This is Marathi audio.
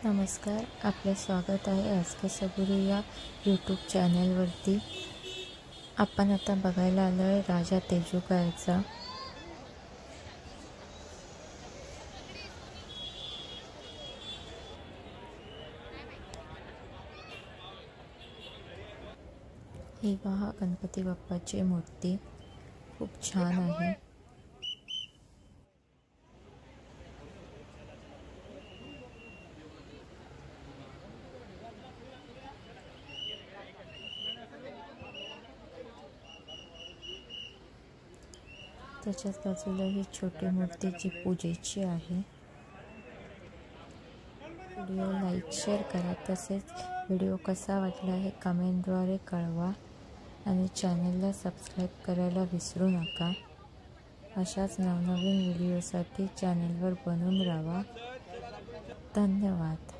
नमस्कार, आपले स्वागत आहे एस.के. सबुरी या यूट्यूब चॅनलवरती। आपण आता बघायला आलो आहे राजा तेजूकाचा। ही पहा गणपती बाप्पाची मूर्ती खूप छान आहे। त्याच्याच बाजूला ही छोटी मूर्ती जी पूजेची आहे। व्हिडिओ लाईक शेअर करा, तसेच व्हिडिओ कसा वाटला हे कमेंटद्वारे कळवा आणि चॅनलला सबस्क्राईब करायला विसरू नका। अशाच नवनवीन व्हिडिओसाठी चॅनलवर बनून राहा। धन्यवाद।